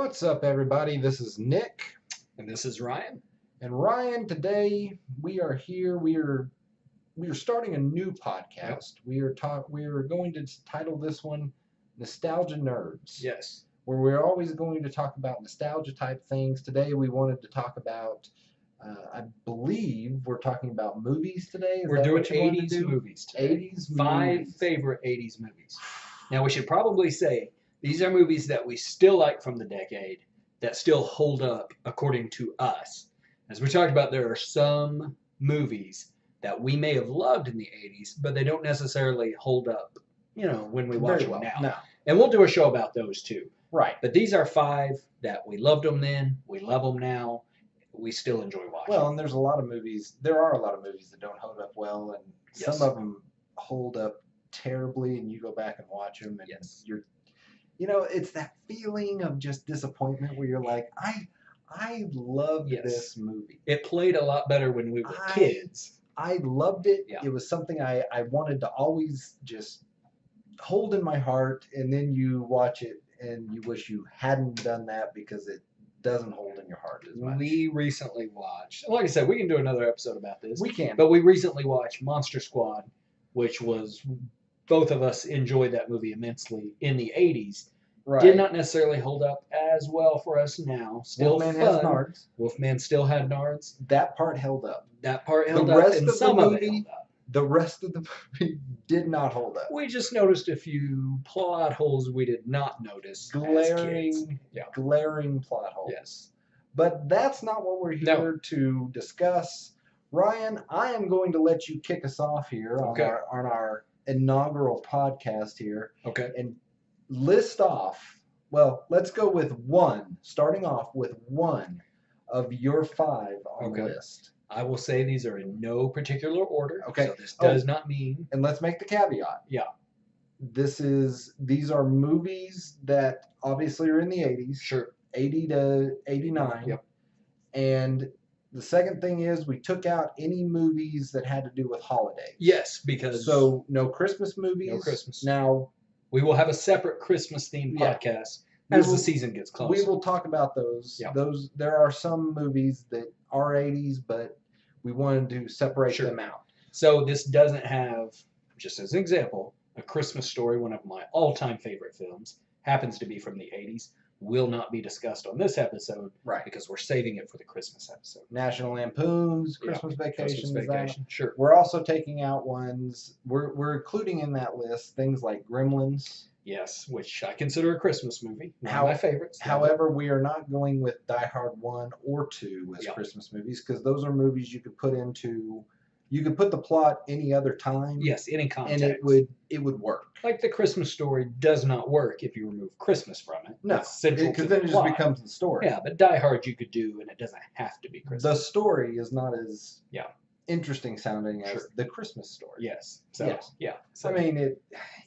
What's up, everybody? This is Nick. And this is Ryan. And Ryan, today we are here. We are starting a new podcast. We are going to title this one Nostalgia Nerds. Yes. Where we're always going to talk about nostalgia type things. Today we wanted to talk about I believe we're talking about movies today. We're doing 80s movies today. 80s Five movies. favorite 80s movies. Now, we should probably say these are movies that we still like from the decade that still hold up according to us. As we talked about, there are some movies that we may have loved in the 80s, but they don't necessarily hold up, when we watch them now. No. And we'll do a show about those too. Right. But these are five that we loved them then, we love them now, we still enjoy watching. Well, and there are a lot of movies that don't hold up well, and Yes. some of them hold up terribly, and you go back and watch them, and Yes. it's that feeling of just disappointment where you're like, I loved Yes. this movie. It played a lot better when we were I- kids. I loved it. Yeah. It was something I wanted to always just hold in my heart, and then you watch it and you wish you hadn't done that because it doesn't hold in your heart as much. We recently watched, like I said, we can do another episode about this. We can. But we recently watched Monster Squad, which was, both of us enjoyed that movie immensely in the 80s. Right. Did not necessarily hold up as well for us now. Still Wolfman fun. has nards. Wolfman still had nards. That part held up. That part held The up, rest and of the some of it movie- held up. The rest of the movie did not hold up. We just noticed a few plot holes we did not notice as kids. Glaring, Yeah. glaring plot holes. Yes. But that's not what we're No. here to discuss. Ryan, I am going to let you kick us off here Okay. on our inaugural podcast here Okay. and list off. Well, let's go with one. Starting off with one of your five on Okay. the list. I will say these are in no particular order. Okay. So this does not mean. And let's make the caveat. Yeah. These are movies that obviously are in the 80s. Sure. 80 to 89. Yep. And the second thing is we took out any movies that had to do with holidays. Yes, because So no Christmas movies. No Christmas. Now we will have a separate Christmas themed Yeah. podcast We as will- the season gets closer. we will talk about those. Yeah. There are some movies that are 80s, but we wanted to separate Sure. them out. So this doesn't have, just as an example, A Christmas Story, one of my all-time favorite films, happens to be from the 80s, will not be discussed on this episode Right. because we're saving it for the Christmas episode. National Lampoon's Yeah, Christmas Vacation. Christmas Vacation, sure. We're also taking out ones. We're including in that list things like Gremlins. Yes, which I consider a Christmas movie. One How- of my favorites. However, we are not going with Die Hard 1 or 2 as Yeah. Christmas movies because those are movies you could put the plot any other time Yes, any and context. it would work. Like The Christmas Story does not work if you remove Christmas from it. No, It's central to because the then it just plot. becomes the story. Yeah, but Die Hard you could do, and it doesn't have to be The Christmas. story is not as Yeah. interesting sounding as Sure. the Christmas story. Yes. So, Yes. yeah. So, I mean,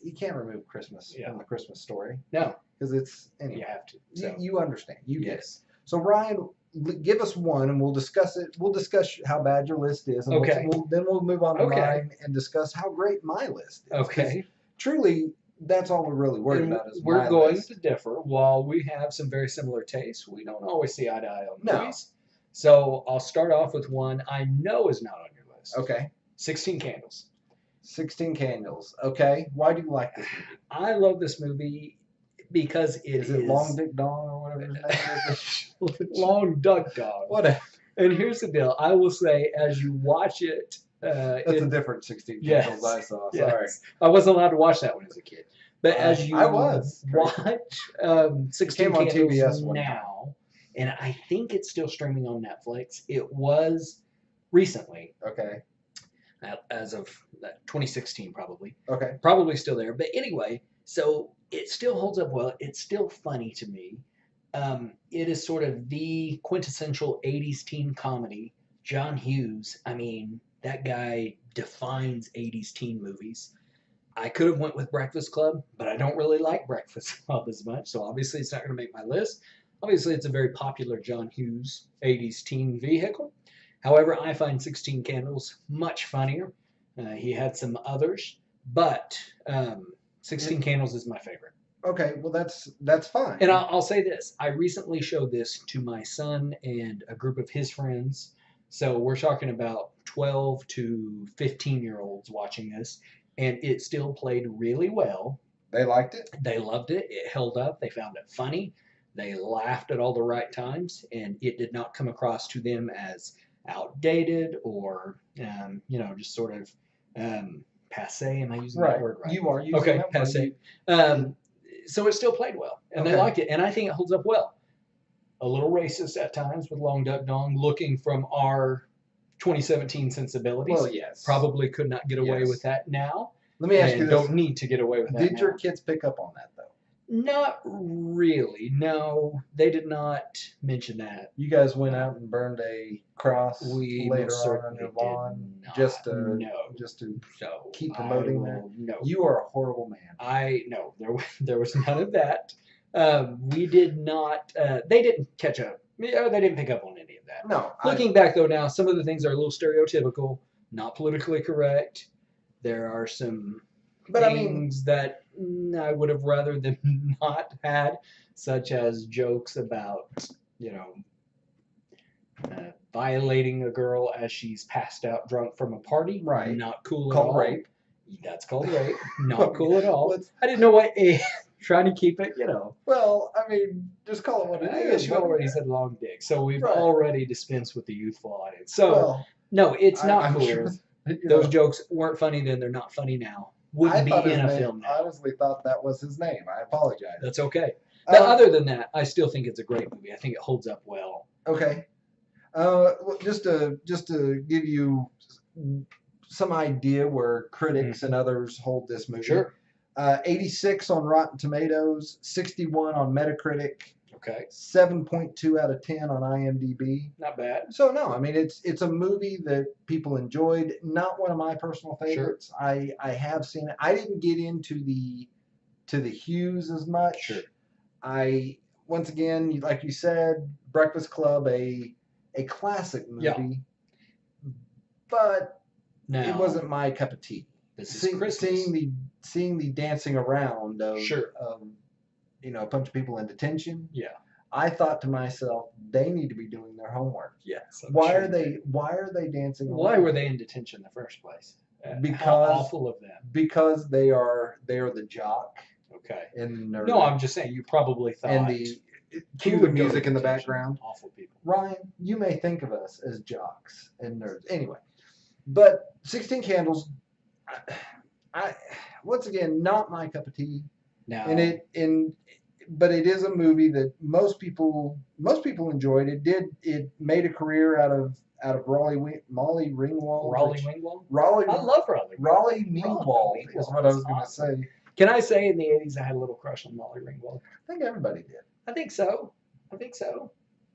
you can't remove Christmas Yeah. from the Christmas story no, because it's you anyway. have to. So, You understand. You get it. yes. So Ryan, give us one, and we'll discuss it. We'll discuss how bad your list is, and Okay. then we'll move on to Okay. mine and discuss how great my list is. 'Cause Okay. Truly, that's all we're really worried And about is we're my going list. to differ. While we have some very similar tastes, we don't always see eye to eye on No. movies. So I'll start off with one I know is not on your list. Okay. 16 Candles. 16 Candles. Okay. Why do you like this movie? I love this movie because it Is it Long Dick Dong or whatever his name is? Long Duck Dog. Whatever. And here's the deal. I will say, as you watch it, That's a different 16 Yes. Candles I saw. Sorry. yes, I wasn't allowed to watch that one as a kid. But as you I was. watch 16 Came on Candles TBS one now, and I think it's still streaming on Netflix. It was recently, Okay. as of 2016 probably. Okay. Probably still there. But anyway, so it still holds up well. It's still funny to me. It is sort of the quintessential 80s teen comedy. John Hughes, I mean, that guy defines 80s teen movies. I could have went with Breakfast Club, but I don't really like Breakfast Club as much, so obviously it's not going to make my list. Obviously, it's a very popular John Hughes 80s teen vehicle. However, I find 16 Candles much funnier. He had some others, but 16 Candles is my favorite. Okay, well that's fine. And I'll say this: I recently showed this to my son and a group of his friends. So we're talking about 12 to 15-year-olds watching this, and it still played really well. They liked it. They loved it. It held up. They found it funny. They laughed at all the right times, and it did not come across to them as outdated or, just sort of passe. Am I using that Right. word right? You are using Okay, that word. passe. So it still played well, and they Okay. liked it, and I think it holds up well. A little racist at times with Long Duck Dong, looking from our 2017 sensibilities. Well, yes. Probably could not get away Yes. with that now, Let me ask you and this: don't need to get away with that did now. your kids pick up on that though? Not really. No, they did not mention that. You guys went out and burned a cross We later most on your certainly lawn did not. just to No. So keep I promoting that. will- No, You are a horrible man. no. There was none of that. We did not. They didn't catch up. Yeah, they didn't pick up on any of that. No. Looking back though, now some of the things are a little stereotypical, not politically correct. There are some But I mean, things that I would have rather them not had, such as jokes about, violating a girl as she's passed out drunk from a party. Right. Not cool at called all. rape. That's called rape. Not cool at all. What's- I didn't know what trying to keep it, Well, I mean, just call it what it I is. guess you already said long dick, so we've Right. already dispensed with the youthful audience. So Well, no, it's not I'm cool. sure, Those jokes weren't funny then; they're not funny now. Wouldn't be in a film I now. honestly thought that was his name. I apologize. That's okay. But Um, other than that, I still think it's a great movie. I think it holds up well. Okay. Well, just to give you some idea where critics and others hold this movie. Sure. 86 on Rotten Tomatoes, 61 on Metacritic, Okay. 7.2 out of 10 on IMDb. Not bad. So no, I mean it's a movie that people enjoyed. Not one of my personal favorites. I have seen it. I didn't get into the Hughes as much. Sure. I once again, like you said, Breakfast Club, a classic movie, Yeah. but Now it wasn't my cup of tea. this is Christmas. Seeing the dancing around of, Sure. of a bunch of people in detention. Yeah. I thought to myself, they need to be doing their homework. Yes. I'm Why sure are they dancing around? Why were they in detention in the first place? How Because- awful of them. Because they are the jock Okay. and nerd. No, I'm just saying you probably thought. and the who cue the would go to music in the detention? background. Awful people. Ryan, you may think of us as jocks and nerds. Anyway, but 16 Candles, I once again not my cup of tea. Now. But it is a movie that most people enjoyed. It made a career out of Molly Ringwald. Raleigh Ringwald. Raleigh I love Raleigh. Raleigh Meanwald is what I was going to Awesome. say. Can I say in the 80s I had a little crush on Molly Ringwald? I think everybody did. I think so.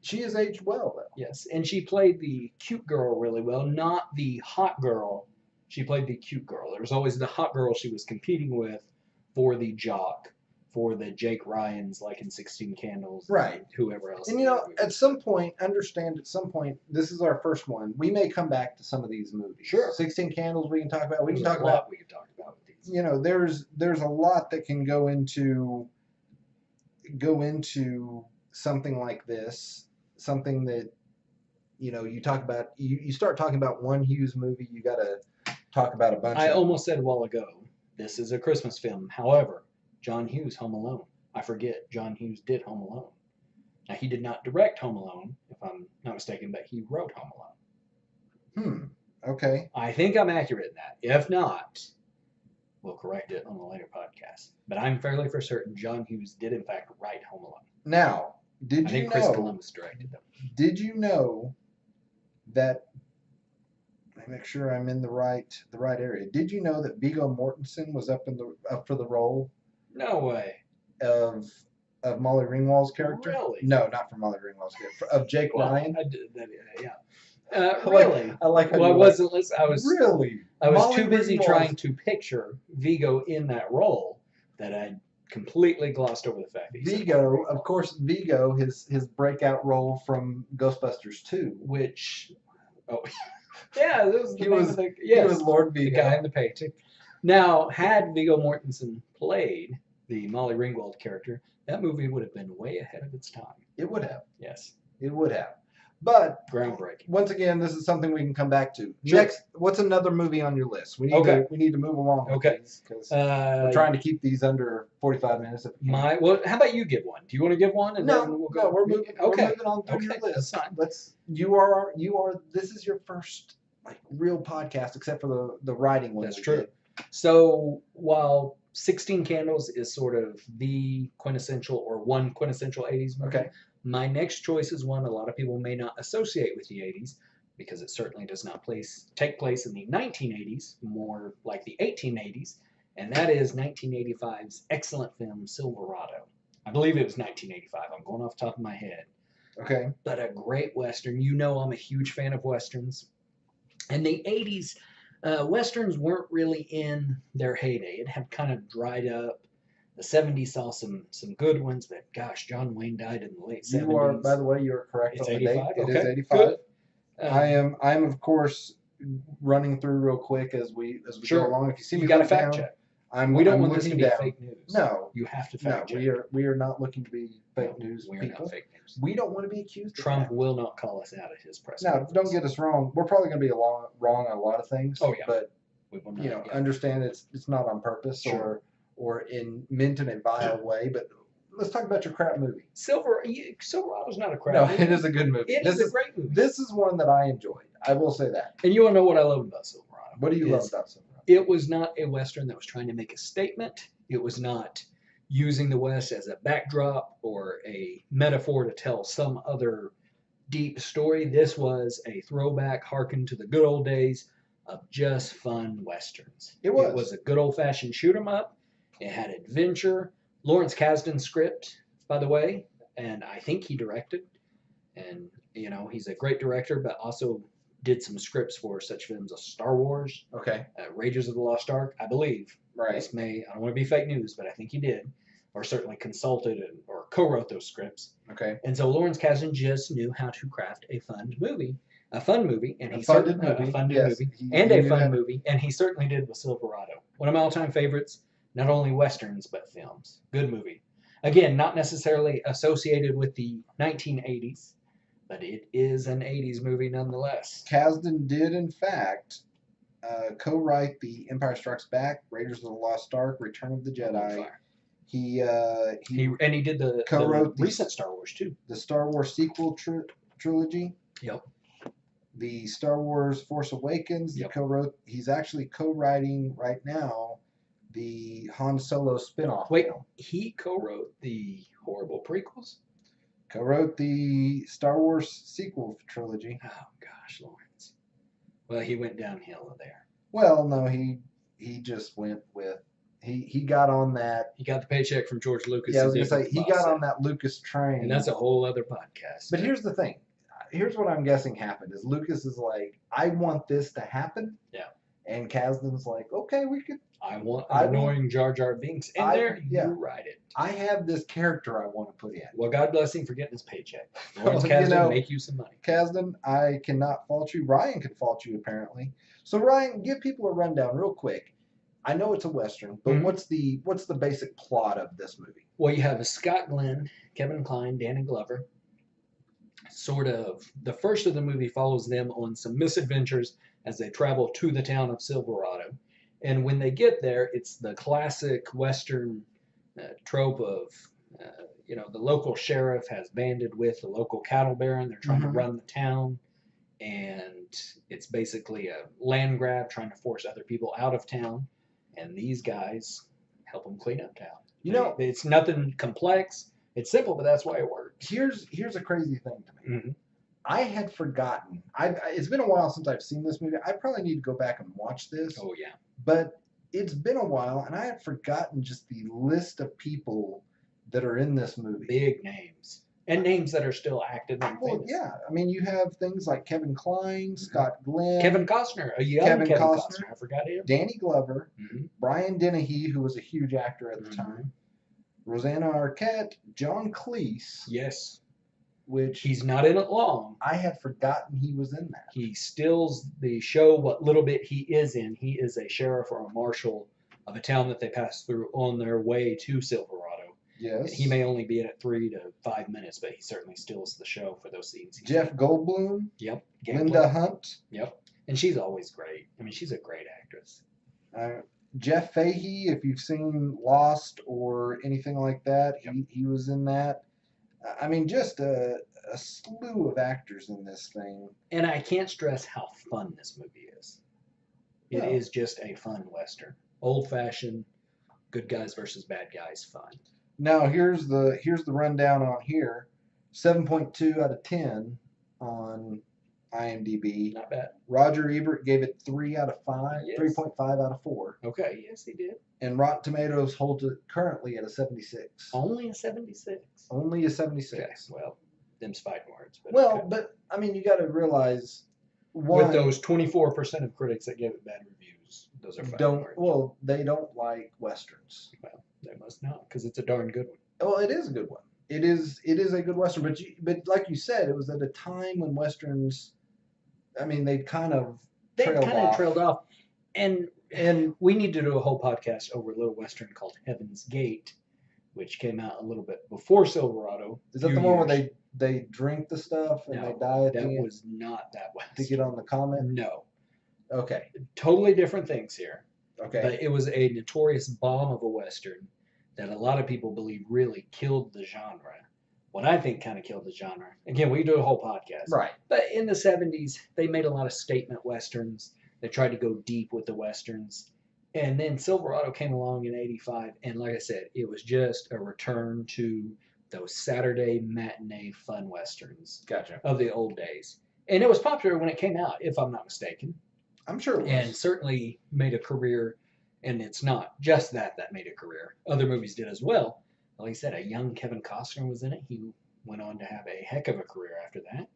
She has aged well though. Yes, and she played the cute girl really well, not the hot girl. She played the cute girl. There was always the hot girl she was competing with for the jock, for the Jake Ryans, like in 16 Candles, Right. Whoever else. And at some point, this is our first one. We may come back to some of these movies. Sure. 16 Candles we can talk about. We can There's talk a lot about, we could talk about with these. there's a lot that can go into something like this. Something that, you talk about, you start talking about one Hughes movie, you got to talk about a bunch I of almost said a while ago, this is a Christmas film. However, John Hughes, Home Alone. I forget, John Hughes did Home Alone. Now, he did not direct Home Alone, if I'm not mistaken, but he wrote Home Alone. Okay. I think I'm accurate in that. If not, we'll correct it on a later podcast. But I'm fairly for certain John Hughes did, in fact, write Home Alone. Now, I think Chris Columbus directed them. Did you know that? Let me make sure I'm in the right area. Did you know that Viggo Mortensen was up for the role No way. of Molly Ringwald's character? Really? No, not for Molly Ringwald's character. Of Jake Ryan. I did that, yeah. I Really? like how Well, I you wasn't listening. I was really. I was Molly too busy Ringwald's- trying to picture Vigo in that role that I completely glossed over the fact that he said Vigo, Molly of Ringwald, course, Vigo, his breakout role from Ghostbusters 2. which, yeah, that was the He name was- of He was Lord the Vigo. guy in the painting. Now, had Vigo Mortensen played the Molly Ringwald character, that movie would have been way ahead of its time. It would have. Yes. It would have. But Groundbreaking. once again, this is something we can come back to. Sure. Next, what's another movie on your list? We need to move along. Okay. Because we're trying to keep these under 45 minutes. Well, how about you give one? Do you want to give one? And then we'll go. No, we're moving. Okay. We're moving on through your list. That's fine. You are. This is your first like real podcast, except for the writing one. That's true. So while 16 Candles is sort of the quintessential or one quintessential 80s movie, Okay. my next choice is one a lot of people may not associate with the 80s because it certainly does not take place in the 1980s, more like the 1880s, and that is 1985's excellent film Silverado. I believe it was 1985. I'm going off the top of my head. Okay. But a great Western. You know I'm a huge fan of Westerns. And the 80s, Westerns weren't really in their heyday. It had kind of dried up. The 70s saw some good ones, but gosh, John Wayne died in the late 70s. You are, by the way, you're correct It's on the 85? date. It Okay, is 85. good. I'm of course running through real quick as we Sure. go along. If you see me You got to look fact down, check. We don't want this to be down. fake news. No, You have to no, fact check. we are not looking to be fake news We are people. not fake news. We don't want to be accused. Trump of that. will not call us out at his press Now, conference. don't get us wrong. We're probably going to be wrong on a lot of things. Oh, yeah. But We will not, understand it's not on purpose Sure. or meant in a vile way. But let's talk about your crap movie. Silverado's not a crap No, movie. it is a good movie. It is a great movie. This is one that I enjoyed. I will say that. And you want to know what I love about Silverado? What do you love about Silverado? It was not a Western that was trying to make a statement. It was not using the West as a backdrop or a metaphor to tell some other deep story. This was a throwback, harken to the good old days of just fun Westerns. It was. It was a good old-fashioned shoot 'em up. It had adventure. Lawrence Kasdan's script, by the way, and I think he directed. And, he's a great director, but also did some scripts for such films as Star Wars, Okay. Raiders of the Lost Ark, I believe. Right. I don't want to be fake news, but I think he did, or certainly consulted or co-wrote those scripts. Okay. And so Lawrence Kasdan just knew how to craft a fun movie, and A funded movie. Yes, and he a knew fun that. movie, and he certainly did with Silverado. One of my all-time favorites, not only Westerns, but films. Good movie. Again, not necessarily associated with the 1980s, but it is an 80s movie nonetheless. Kasdan did, in fact, co-write The Empire Strikes Back, Raiders of the Lost Ark, Return of the Jedi. Fire. He He did the co-wrote recent Star Wars too. the Star Wars sequel trilogy. Yep. The Star Wars Force Awakens. Yep. He's actually co-writing right now the Han Solo spin-off. Wait, film. he co-wrote the horrible prequels? Co-wrote the Star Wars sequel trilogy. Oh gosh, Lawrence. Well, he went downhill there. Well, no, he just went with he got on that. He got the paycheck from George Lucas. Yeah, I was gonna say he got on that Lucas train. and that's a whole other podcast. But here's the thing. Here's what I'm guessing happened is Lucas is like, I want this to happen. Yeah. And Kasdan's like, okay, we could. I want I annoying Jar Jar Binks in there. yeah. You write it. I have this character I want to put in. Well, God bless him for getting his paycheck. Lawrence Well, Kasdan make you some money. Kasdan, I cannot fault you. Ryan can fault you apparently. So Ryan, give people a rundown real quick. I know it's a Western, but Mhm. what's the basic plot of this movie? Well, you have Scott Glenn, Kevin Kline, Danny Glover. Sort of the first of the movie follows them on some misadventures as they travel to the town of Silverado. And when they get there, it's the classic Western trope of, the local sheriff has banded with the local cattle baron. They're trying to Mhm. run the town. And it's basically a land grab, trying to force other people out of town. And these guys help them clean up town. It's nothing complex. It's simple, but that's why it works. Here's a crazy thing to me. Mm-hmm. I had forgotten. It's been a while since I've seen this movie. I probably need to go back and watch this. Oh, yeah. But it's been a while, and I had forgotten just the list of people that are in this movie. Big names. And names that are still active and Well, famous. yeah. I mean, you have things like Kevin Kline, Scott Glenn, Kevin Costner, a young Kevin Kevin Costner. Costner. I forgot him. Danny Glover, Mhm. Brian Dennehy, who was a huge actor at the Mhm. time, Rosanna Arquette, John Cleese, Yes. which He's not in it long. I had forgotten he was in that. He stills the show what little bit he is in. He is a sheriff or a marshal of a town that they pass through on their way to Silverado. Yes. He may only be in it 3 to 5 minutes, but he certainly steals the show for those scenes. Jeff Goldblum. Yep. Linda Hunt. Yep. And she's always great. I mean, she's a great actress. Jeff Fahey, if you've seen Lost or anything like that, Yep. he was in that. I mean, just a slew of actors in this thing. And I can't stress how fun this movie is. It No. is just a fun Western. Old-fashioned, good guys versus bad guys fun. Now here's the rundown on here. 7.2 out of 10 on IMDb. Not bad. Roger Ebert gave it 3 out of 5, Yes. 3.5 out of 4. Okay, yes, he did. And Rotten Tomatoes holds it currently at a 76. Only a 76. Only a 76. Okay, well, them's fighting words. But Well, okay. but I mean, you got to realize, one, With those 24% of critics that give it bad reviews, those are fighting words. they don't like westerns. Well, they must not, because it's a darn good one. Well, it is a good one. It is a good western, but like you said, it was at a time when westerns, I mean, they kind of trailed off. And we need to do a whole podcast over a little western called Heaven's Gate, which came out a little bit before Silverado. Is that the one where they drink the stuff and No, they die at the that end was not that to western. get on the comment? No, Okay. totally different things here. Okay. But it was a notorious bomb of a western that a lot of people believe really killed the genre. What I think kind of killed the genre. Again, we do a whole podcast. Right. But in the 70s, they made a lot of statement westerns. They tried to go deep with the westerns. And then Silverado came along in 85. And like I said, it was just a return to those Saturday matinee fun westerns Gotcha. of the old days. And it was popular when it came out, if I'm not mistaken. I'm sure it was. And certainly made a career. And it's not just that made a career. Other movies did as well. Like I said, a young Kevin Costner was in it. He went on to have a heck of a career after that.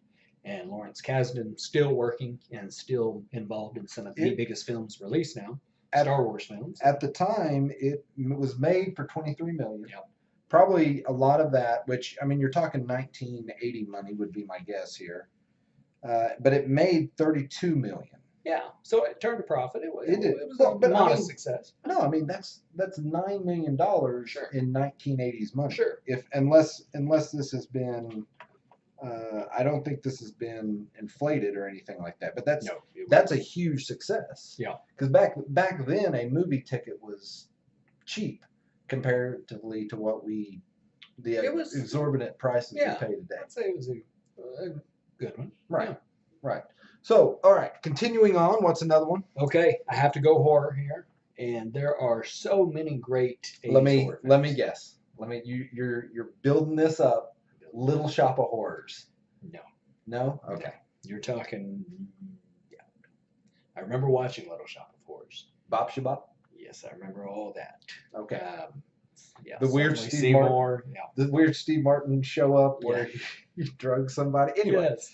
And Lawrence Kasdan still working and still involved in some of the biggest films released now, Star Wars films. At the time, it was made for $23 million. Yep. Probably a lot of that, which, I mean, you're talking 1980 money would be my guess here. But it made $32 million. Yeah, so it turned a profit. It was Well, a modest success. No, I mean that's $9 million Sure. in 1980s money. Sure. Unless this has been, I don't think this has been inflated or anything like that. But that's a huge success. Yeah. Because back then a movie ticket was cheap comparatively to what exorbitant prices we pay today. I'd say it was a good one. Right. Yeah. Right. So, all right, continuing on, what's another one? Okay, I have to go horror here, and there are so many great 80s Let me horror films. guess. You're building this up. Little Shop of Horrors. No. No? Okay. You're talking. Yeah. I remember watching Little Shop of Horrors. Bop Shabop? Yes, I remember all that. Okay. Yeah. The weird certainly Steve Martin. Seymour. Yeah. The weird Steve Martin show up where he drugged somebody. Anyway, Yes.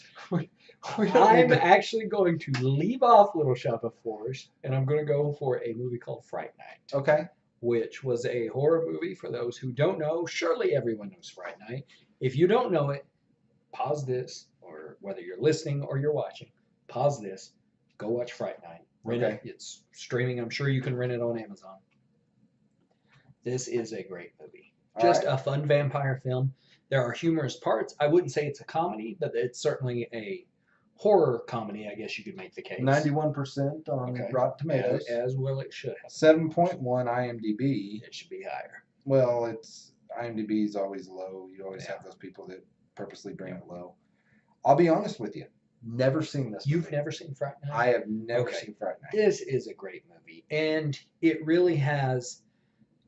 we don't I'm need to- actually going to leave off Little Shop of Horrors, and I'm going to go for a movie called Fright Night. Okay. Which was a horror movie for those who don't know. Surely everyone knows Fright Night. If you don't know it, pause this, or whether you're listening or you're watching, pause this, go watch Fright Night. Rent it. It's streaming. I'm sure you can rent it on Amazon. This is a great movie. Just a fun vampire film. There are humorous parts. I wouldn't say it's a comedy, but it's certainly a horror comedy, I guess you could make the case. 91% on Rotten Tomatoes. As well it should have. 7.1 IMDb. It should be higher. Well, IMDb is always low. You always have those people that purposely bring it low. I'll be honest with you. Never seen this You've movie. never seen Fright Night? I have never seen Fright Night. This is a great movie. And it really has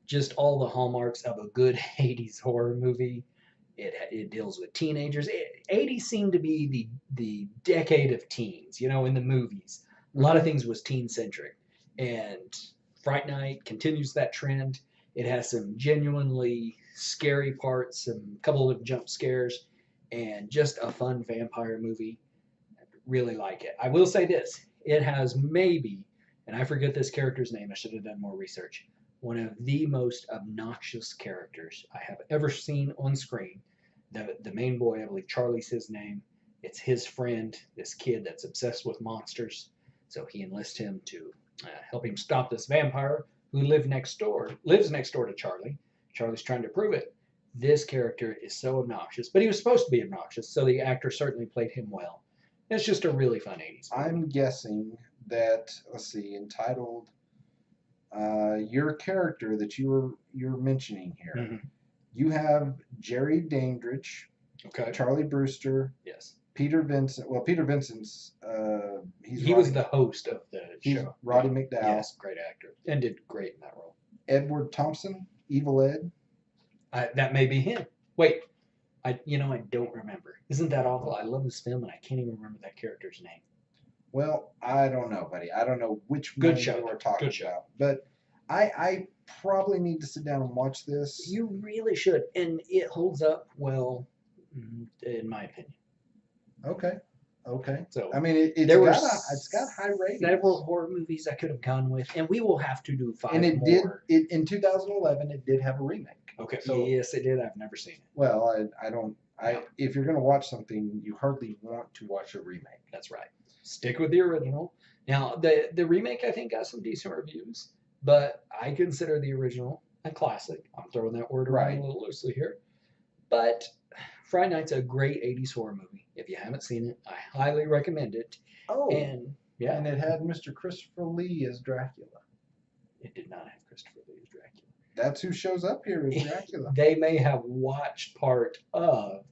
just all the hallmarks of a good 80s horror movie. It deals with teenagers. 80s seemed to be the decade of teens, in the movies. A lot of things was teen-centric. And Fright Night continues that trend. It has some genuinely scary parts, a couple of jump scares, and just a fun vampire movie. I really like it. I will say this. It has maybe, and I forget this character's name, I should have done more research, one of the most obnoxious characters I have ever seen on screen. The main boy, I believe Charlie's his name. It's his friend, this kid that's obsessed with monsters. So he enlists him to help him stop this vampire who lives next door to Charlie. Charlie's trying to prove it. This character is so obnoxious, but he was supposed to be obnoxious, so the actor certainly played him well. It's just a really fun 80s movie. I'm guessing that, let's see, entitled your character that you're mentioning here. Mhm. You have Jerry Dandridge, Okay. Charlie Brewster, Yes. Peter Vincent. Well, Peter Vincent's He was the host of the he's show. Roddy Yeah. McDowell. Yes, great actor. And did great in that role. Edward Thompson, Evil Ed. That may be him. Wait, I don't remember. Isn't that awful? I love this film and I can't even remember that character's name. Well, I don't know, buddy. I don't know which Good one show. you are talking Good show. about. But I probably need to sit down and watch this. You really should, and it holds up well, in my opinion. Okay. So I mean, there were it's got high ratings. several horror movies I could have gone with, and we will have to do 5 and it more. did in 2011. It did have a remake. Okay. So- yes, it did. I've never seen it. Well, I don't. If you're going to watch something, you hardly want to watch a remake. That's right. Stick with the original. Now, the remake I think got some decent reviews, but I consider the original a classic. I'm throwing that word around Right. a little loosely here, but Friday Night's a great 80s horror movie. If you haven't seen it, I highly recommend it. Oh, And yeah, and it had Mr. Christopher Lee as Dracula. it did not have Christopher Lee as Dracula. That's who shows up here as Dracula. They may have watched part of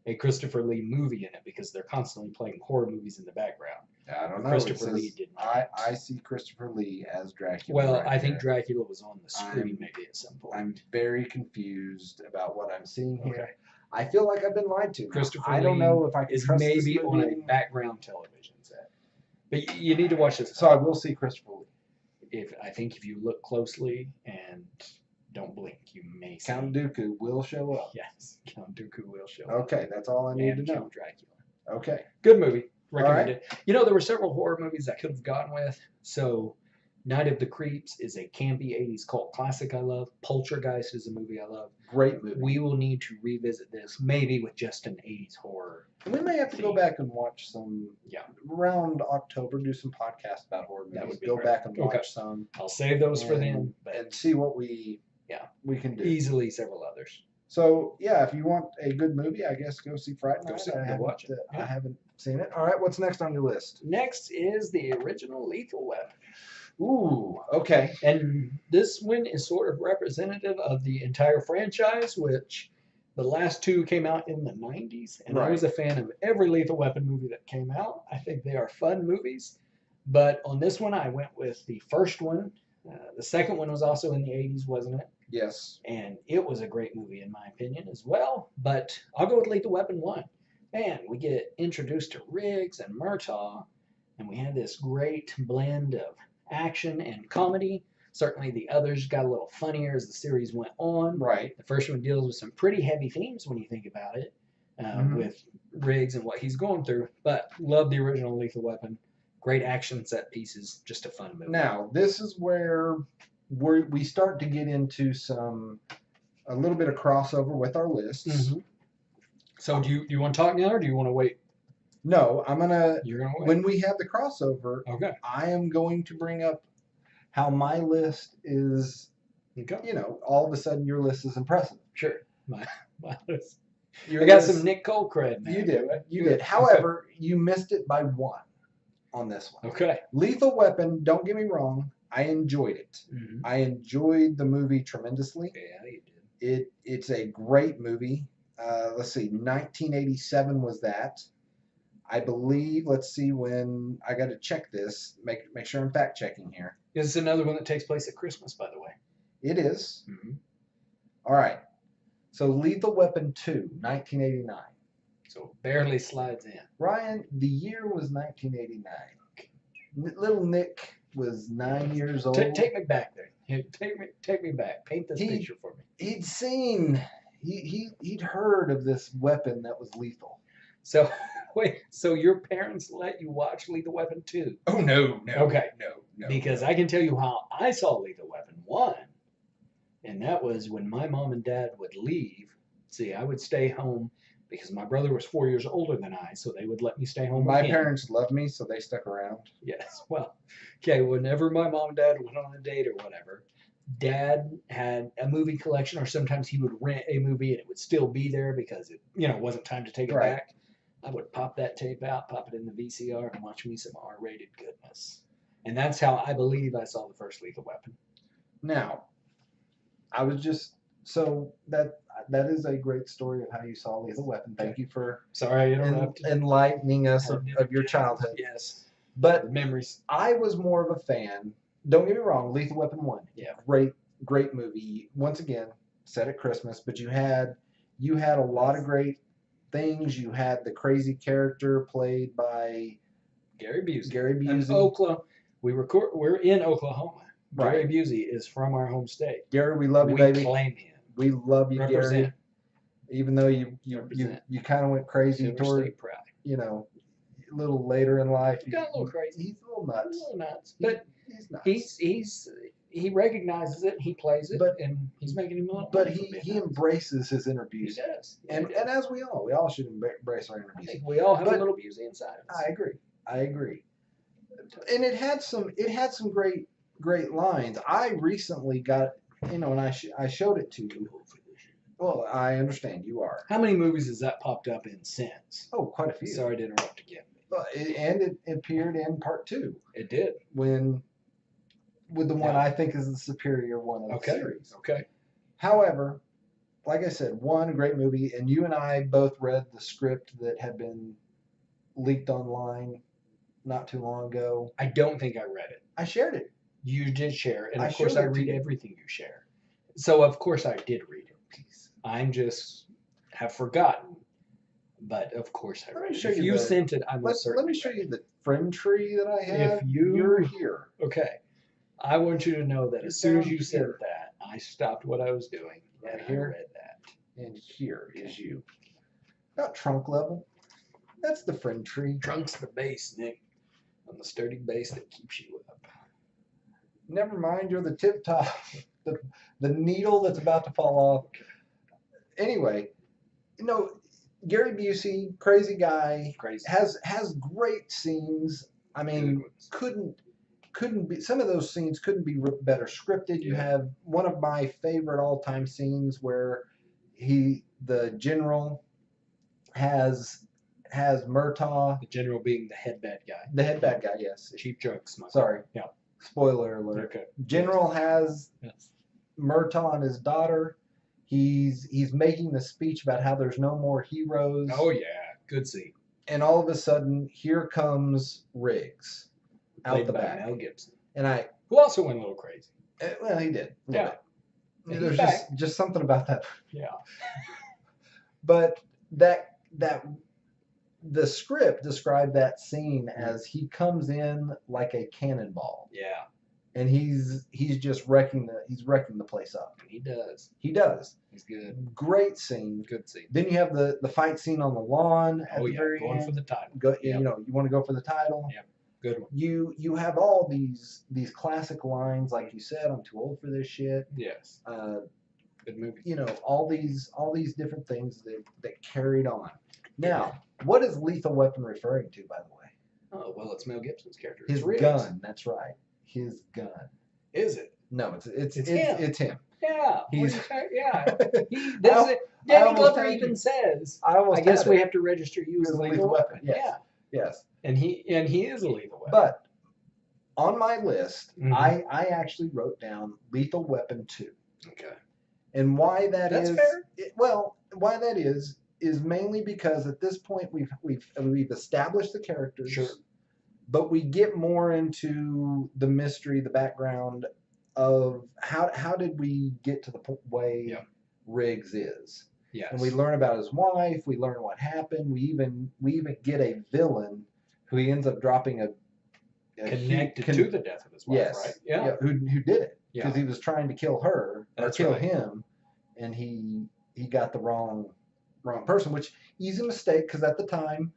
a Christopher Lee movie in it because they're constantly playing horror movies in the background. I don't know. Christopher It Lee says, did not. I see Christopher Lee as Dracula. Well, right I think there. Dracula was on the screen maybe at some point. I'm very confused about what I'm seeing here. Okay. I feel like I've been lied to. Christopher I don't Lee know if I can is trust this maybe on movie. a background television set. But you need to watch this. So I will see Christopher Lee. I think if you look closely and don't blink, you may see. Count Dooku will show up. Yes, Count Dooku will show up. Okay, that's all I need And to know. Count Dracula. Okay. Good movie. Recommend right. it. You know, there were several horror movies I could have gone with. So, Night of the Creeps is a campy 80s cult classic I love. Poltergeist is a movie I love. Great movie. We will need to revisit this, maybe with just an 80s horror. We may have to go back and watch some. Yeah. Around October, do some podcasts about horror movies. That would be go great. back and watch Okay. some. I'll save those for then, but and see what we can do. easily several others. So yeah, if you want a good movie, I guess go see Friday Night. Go watch it. I haven't seen it. All right, what's next on your list? Next is the original Lethal Weapon. Ooh, okay. And this one is sort of representative of the entire franchise, which the last two came out in the 90s. And I Right. was a fan of every Lethal Weapon movie that came out. I think they are fun movies. But on this one, I went with the first one. The second one was also in the 80s, wasn't it? Yes. And it was a great movie, in my opinion, as well. But I'll go with Lethal Weapon 1. Man, we get introduced to Riggs and Murtaugh, and we have this great blend of action and comedy. Certainly the others got a little funnier as the series went on. Right. The first one deals with some pretty heavy themes when you think about it, with Riggs and what he's going through. But love the original Lethal Weapon. Great action set pieces. Just a fun movie. Now, this is where we start to get into a little bit of crossover with our lists. Mhm. So do you want to talk now, or do you want to wait? No, I'm gonna. You're gonna wait. When we have the crossover, Okay. I am going to bring up how my list is. Okay. You know, all of a sudden your list is impressive. Sure. My list. Your I got list- some Nick Cole cred. Man. You did. You Good. did. However, you missed it by one on this one. Okay. Lethal Weapon. Don't get me wrong. I enjoyed it. Mm-hmm. I enjoyed the movie tremendously. Yeah, you did. It's a great movie. Let's see, 1987 was that. I believe. Let's see when I got to check this. Make sure I'm fact checking here. This is another one that takes place at Christmas, by the way. It is. Mm-hmm. All right. So Lethal Weapon 2, 1989. So barely slides in. Ryan, the year was 1989. Little Nick was 9 years old. Take me back there. Take me back. Paint this picture for me. He'd seen. He'd heard of this weapon that was lethal. So wait. So your parents let you watch Lethal Weapon 2? Oh no. Okay. No. Because I can tell you how I saw Lethal Weapon 1. And that was when my mom and dad would leave. See, I would stay home because my brother was 4 years older than I, so they would let me stay home My with him. parents loved me, so they stuck around. Yes. Well, okay. Whenever my mom and dad went on a date or whatever, Dad had a movie collection, or sometimes he would rent a movie and it would still be there because it, wasn't time to take it Right. back. I would pop that tape out, pop it in the VCR, and watch me some R-rated goodness. And that's how I believe I saw the first Lethal Weapon. Now, I was just so that is a great story of how you saw Lethal Weapon. Thank you for Sorry, I interrupted. enlightening us Had of dinner your yet? childhood. Yes, But the memories. I was more of a fan. Don't get me wrong, Lethal Weapon 1. Yeah. Great movie. Once again, set at Christmas, but you had a lot of great things. You had the crazy character played by Gary Busey. Gary And Busey. Oklahoma. We're in Oklahoma. Right. Gary Busey is from our home state. Gary, we love you, We baby. claim him. We love you, Represent. Gary. Even though you Represent. kind of went crazy Silver toward, State pride. a little later in life. He got a little crazy. He's a little A nuts. little nuts. But He's nuts. he recognizes it, he plays it, But- and he's making him a But money for being he nuts. embraces his inner He Busey. does. And as we all should embrace our inner I Busey. think we all have But- a little Busey inside of us. I agree. And it had some great lines. I recently got, and I showed it to you. Well, I understand you are. How many movies has that popped up in since? Oh, quite a few. Sorry to interrupt again. And it appeared in part 2 It did. with the one Yeah. I think is the superior one of the Okay. series. Okay. However, like I said, one great movie, and you and I both read the script that had been leaked online not too long ago. I don't think I read it. I shared it. You did share, and I of course showed I it to read you. everything you share. So of course I did read it. I'm just have forgotten, but of course I Let me read it. show If you you the- sent it, I will Let certainly. me show you the friend tree that I have. If you- You're here. Okay, I want you to know that You're as soon as down you said here. that, I stopped what I was doing Right and here. I read that. And here is you. About trunk level. That's the friend tree. Trunk's the base, Nick, on the sturdy base that keeps you up. Never mind, you're the tip top. The needle that's about to fall off. Anyway, Gary Busey, crazy guy, Crazy. has great scenes. I mean, Good ones. couldn't be, some of those scenes couldn't be better scripted. You Yeah. have one of my favorite all-time scenes where the general has Murtaugh, The general being the head bad guy, the head bad guy, yes. the cheap drug smuggler. Sorry. Yeah. Spoiler alert. Okay. General has Yes. Murtaugh and his daughter. He's making the speech about how there's no more heroes. Oh yeah, good scene. And all of a sudden, here comes Riggs out Played the by back. Mel Gibson, And who also went a little crazy. well, he did. A little Yeah. bit. And There's he's just something about that. Yeah. But that the script described that scene as he comes in like a cannonball, Yeah, and he's just wrecking the place up. he does. He does. He's good. Great scene. Good scene. Then you have the fight scene on the lawn at Oh the yeah, very going end. for the title. Go, Yep. you want to go for the title. Yep. Good one. You have all these classic lines, like you said, I'm too old for this shit. Yes. Good movie. All these different things that carried on. Now, what is Lethal Weapon referring to, by the way? Oh well, it's Mel Gibson's character. His It's Riggs. gun. That's right. His gun. Is it? No, it's him. It's him. Yeah. He's- Yeah. He I does it. Danny almost Glover had even you. says, I guess had we it. have to register you as a lethal weapon. Yes. Yeah. Yes. And he is a lethal weapon. But on my list, Mhm. I actually wrote down Lethal Weapon 2. Okay. And why that That's is, fair. why that is mainly because at this point we've established the characters. Sure. But we get more into the mystery, the background of how did we get to the way Yeah. Riggs is. Yes. And we learn about his wife. We learn what happened. We even get a villain who he ends up dropping a connected to the death of his wife, yes, right? Yeah. who did it Yeah. because he was trying to kill her That's or kill right. him, and he got the wrong person, which easy mistake because at the time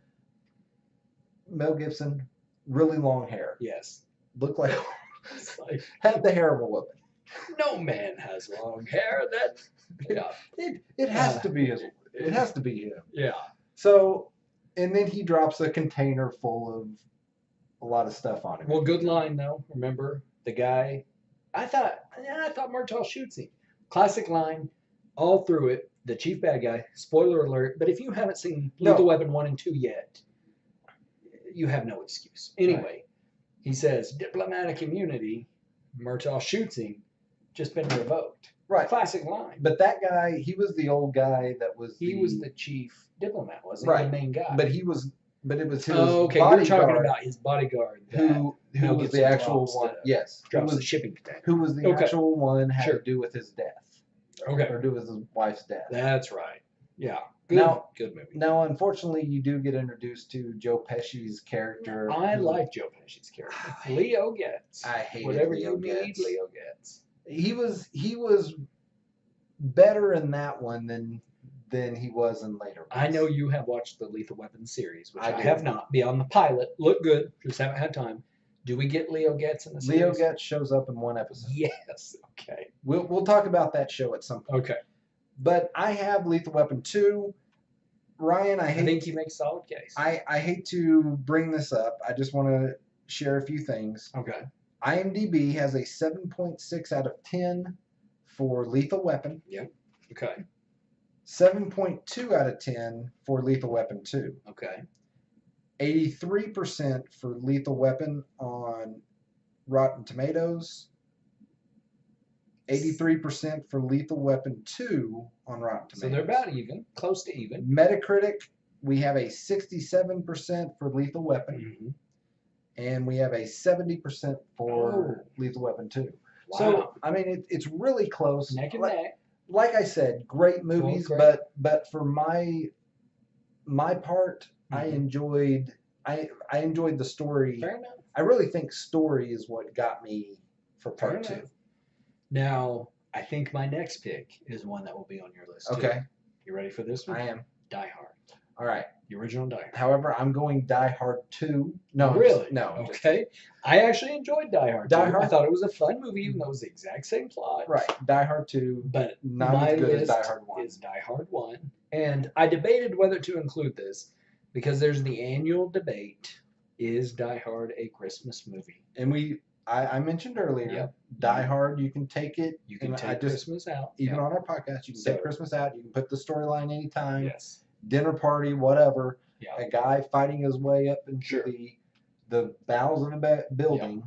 Mel Gibson, really long hair, Yes. looked like It's like, had the hair of a woman. no man has long hair. That. Yeah. It has to be it has to be him. Yeah. So, and then he drops a container full of a lot of stuff on him. Well, good line though. Remember the guy I thought Murtaugh shoots him. Classic line, all through it. The chief bad guy. Spoiler alert. But if you haven't seen Lethal Weapon 1 and 2 yet, you have no excuse. Anyway, Right. he says diplomatic immunity. Murtaugh shoots him. Just been revoked. Right. Classic line. But that guy, he was the old guy that was. He was the chief diplomat, wasn't Right. he? The main guy. But he was. But it was his okay, bodyguard. you're talking about his bodyguard. Who Mel was Gibson the actual drops one? the- Yes. Drops who the shipping container. was the Okay. actual one had Sure. to do with his death. Okay. Or do with his wife's death. That's right. Yeah. Good. Now- Good movie. Now, unfortunately, you do get introduced to Joe Pesci's character. I who- like Joe Pesci's character. Leo gets. I hated Whatever Leo you need, Getz. Leo gets. He was better in that one than he was in later ones. I know you have watched the Lethal Weapon series, which I do. have not. Beyond the pilot, look good. Just haven't had time. Do we get Leo Getz in the series? Leo Getz shows up in one episode. Yes. Okay. We'll talk about that show at some point. Okay. But I have Lethal Weapon 2. Ryan, I I hate think you make a solid case. I hate to bring this up. I just want to share a few things. Okay. IMDb has a 7.6 out of 10 for Lethal Weapon. Okay. 7.2 out of 10 for Lethal Weapon 2. Okay. 83% for Lethal Weapon on Rotten Tomatoes. 83% for Lethal Weapon 2 on Rotten Tomatoes. So they're about even, close to even. Metacritic, we have a 67% for Lethal Weapon, Mhm. and we have a 70% for Oh. Lethal Weapon 2. Wow. So, I mean, it's really close. Neck and like, neck. like I said, great movies, great. but for my part, I Mhm. enjoyed the story. Fair enough. I really think story is what got me for Fair part 2. enough. Now, I think my next pick is one that will be on your list. too. Okay, You ready for this one? I am. Die Hard. All right. The original Die Hard. However, I'm going Die Hard 2. No, Really? no. Okay. I actually enjoyed Die Hard. Die too. Hard- I thought it was a fun movie, even though it was the exact same plot. Right. Die Hard 2. But Not my as good as list Die Hard 1. is Die Hard 1. And I debated whether to include this because there's the annual debate, is Die Hard a Christmas movie? And I mentioned earlier, Yep. Die Hard, you can take it. You can and take Christmas out. even Yeah. on our podcast, you can So- take Christmas out. You can put the storyline anytime, Yes. dinner party, whatever. Yeah. A guy fighting his way up into Sure. the bowels of a building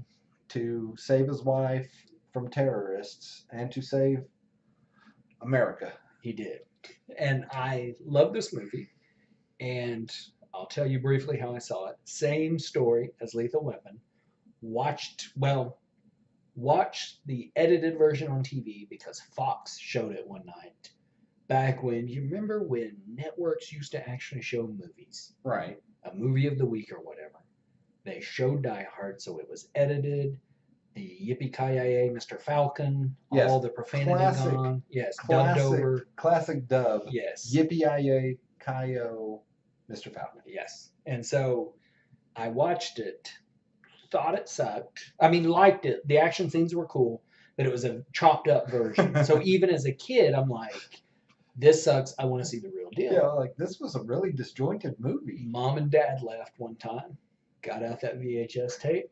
to save his wife from terrorists and to save America. He did. And I love this movie. And I'll tell you briefly how I saw it. Same story as Lethal Weapon. Watched the edited version on TV because Fox showed it one night. Back when, you remember when networks used to actually show movies? Right. A movie of the week or whatever. They showed Die Hard, so it was edited. The Yippee-ki-yay, Mr. Falcon, Yes. all the profanity Classic. gone. Yes, dubbed over. Classic dub. Yes. Yippee-yi-yay, Ki-yo, Mr. Falcon. Yes. And so I watched it, thought it sucked. I mean, liked it. The action scenes were cool, but it was a chopped up version. So even as a kid, I'm like, this sucks. I want to see the real deal. Yeah, like this was a really disjointed movie. Mom and Dad left one time, got out that VHS tape.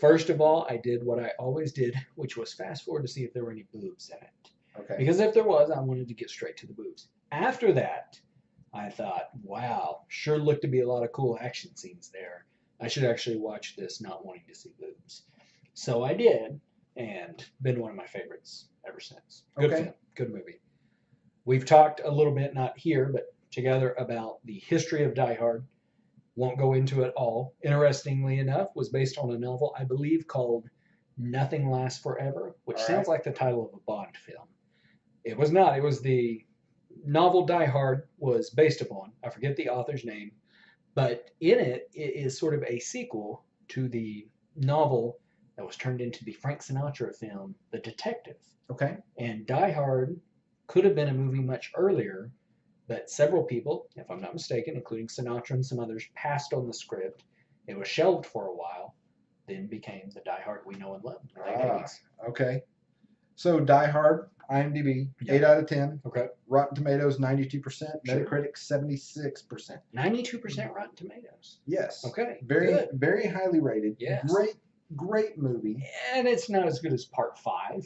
First of all, I did what I always did, which was fast forward to see if there were any boobs in it. Okay. Because if there was, I wanted to get straight to the boobs. After that, I thought, wow, sure looked to be a lot of cool action scenes there. I should actually watch this not wanting to see boobs. So I did, and been one of my favorites ever since. Good Okay. film, good movie. We've talked a little bit, not here, but together about the history of Die Hard. Won't go into it all. Interestingly enough, was based on a novel, I believe, called Nothing Lasts Forever, which All sounds right. like the title of a Bond film. It was not. It was the novel Die Hard was based upon. I forget the author's name, but in it, it is sort of a sequel to the novel that was turned into the Frank Sinatra film, The Detective. Okay. And Die Hard could have been a movie much earlier, but several people, if I'm not mistaken, including Sinatra and some others, passed on the script. It was shelved for a while, then became the Die Hard we know and love in the late 80s. Okay. So Die Hard, IMDb, Yeah. 8 out of 10. Okay. Rotten Tomatoes, 92%. Sure. Metacritic, 76%. 92% Rotten Tomatoes. Yes. Okay. Very, Good. very highly rated. Yes. Great, great movie. And it's not as good as Part 5,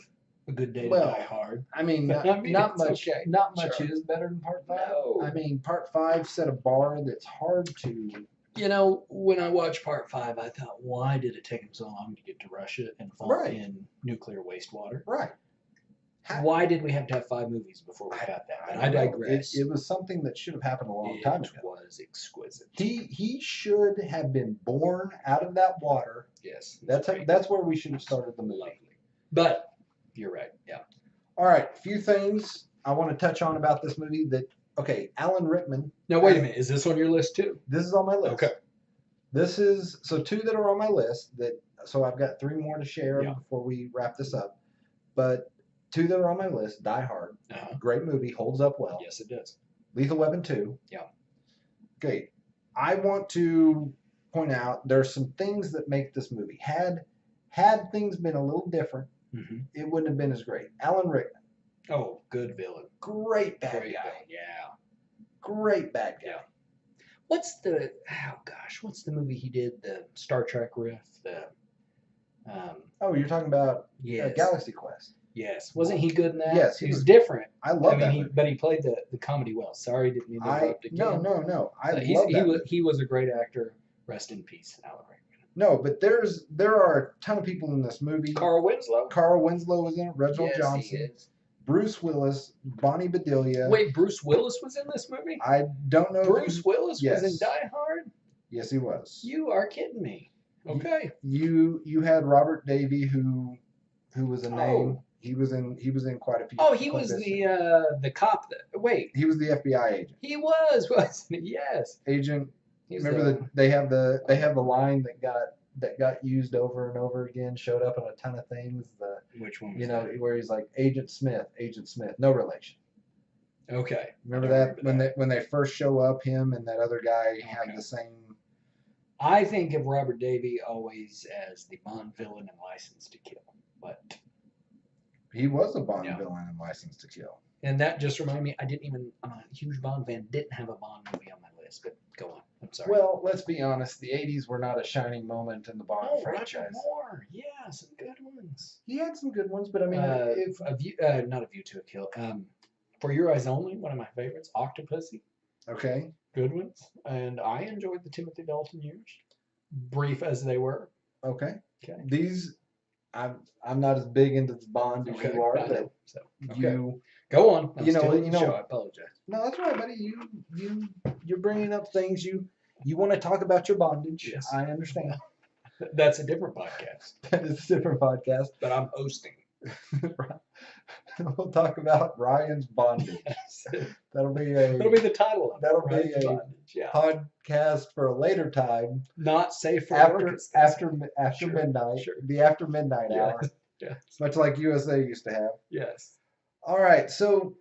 A Good Day to Well, Die Hard. I mean, But not, I mean, not it's much. okay. Not much Sure. is better than Part 5. No. I mean, Part 5 set a bar that's hard to. You know, when I watched Part 5, I thought, why did it take him so long to get to Russia and fall Right. in nuclear wastewater? Right. Why did we have to have 5 movies before we got that? But I don't know. digress. It was something that should have happened a long time It ago. was exquisite. He should have been born out of that water. Yes. That's where we should have started the movie. Lovely. But you're right. Yeah. All right, a few things I want to touch on about this movie. Okay, Alan Rickman. Now wait a minute. Is this on your list too? This is on my list. Okay. This is so 2 that are on my list. So I've got 3 more to share Yeah. before we wrap this up. But 2 that are on my list: Die Hard, great movie, holds up well. Yes, it does. Lethal Weapon 2. Yeah. Okay, I want to point out there's some things that make this movie. Had things been a little different, it wouldn't have been as great. Alan Rickman. Oh, good villain. Great bad Great guy. villain. Yeah. Great bad guy. Yeah. What's the movie he did? The Star Trek riff. Oh, you're talking about Yes. Galaxy Quest. Yes. Wasn't he good in that? Yes, he he was was- different. I love I that mean, movie. but he played the comedy well. Sorry, didn't mean to interrupt again. No. I But love that. he was a great actor. Rest in peace, Alan Rickman. No, but there are a ton of people in this movie. Carl Winslow. Carl Winslow was in it. Reginald Yes, Johnson. he is. Bruce Willis. Bonnie Bedelia. Wait, Bruce Willis was in this movie? I don't know. Bruce Willis was in Yes. Die Hard? Yes, he was. You are kidding me. Okay. You had Robert Davey, who was a name. Oh. He was in quite a few. Oh, he quite was a bit. the cop that. Wait, He was the FBI agent. he was, wasn't he? Yes. Agent. He was Remember they have the line that got used over and over again. Showed up in a ton of things. Which one was that? Where he's like Agent Smith, no relation. Okay. Remember I don't that remember when they first show up, him and that other guy have Okay. the same. I think of Robert Davey always as the Bond villain in License to Kill. But He was a Bond Yeah. villain in License to Kill. and that just reminded me, I'm a huge Bond fan, didn't have a Bond movie on my list, but go on. I'm sorry. Well, let's be honest. The '80s were not a shining moment in the Bond oh, Roger franchise. Moore. Yeah, some good ones. He had some good ones, but I mean, if a view, not A View to a Kill. For Your Eyes Only, one of my favorites. Octopussy, okay, good ones. And I enjoyed the Timothy Dalton years, brief as they were. okay, Okay. these I'm not as big into the Bond as Okay, you are, I but know. So, okay. you Go on. I'm you know- still in you the know- show. I apologize. no, that's right, buddy. You're bringing up things you want to talk about your bondage. Yes. I understand. That's a different podcast, It's a different podcast. but I'm hosting. We'll talk about Ryan's bondage. That'll be a That'll be the title of it. That'll be Ryan's a- Bondage, yeah. podcast for a later time. Not safe for work. After it says. Sure, midnight, sure. the after midnight Yeah. hour, Yes. much like USA used to have. Yes. All right, so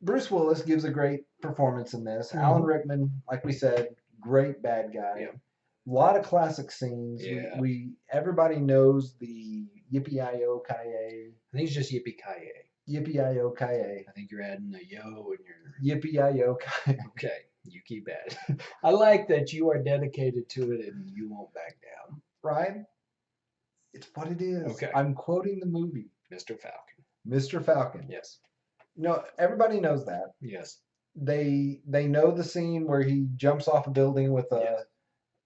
Bruce Willis gives a great performance in this. Mhm. Alan Rickman, like we said, great bad guy. Yeah. A lot of classic scenes. Yeah. We everybody knows the yippee I o ki I think it's just Yippee Ki yippee I o ki I think you're adding a yo in your. yippee I o ki. Okay, you keep at it. I like that you are dedicated to it and you won't back down, Ryan, it's what it is. Okay. I'm quoting the movie, Mr. Falcon. Mr. Falcon. Yes. No, everybody knows that. Yes. They know the scene where he jumps off a building with Yes.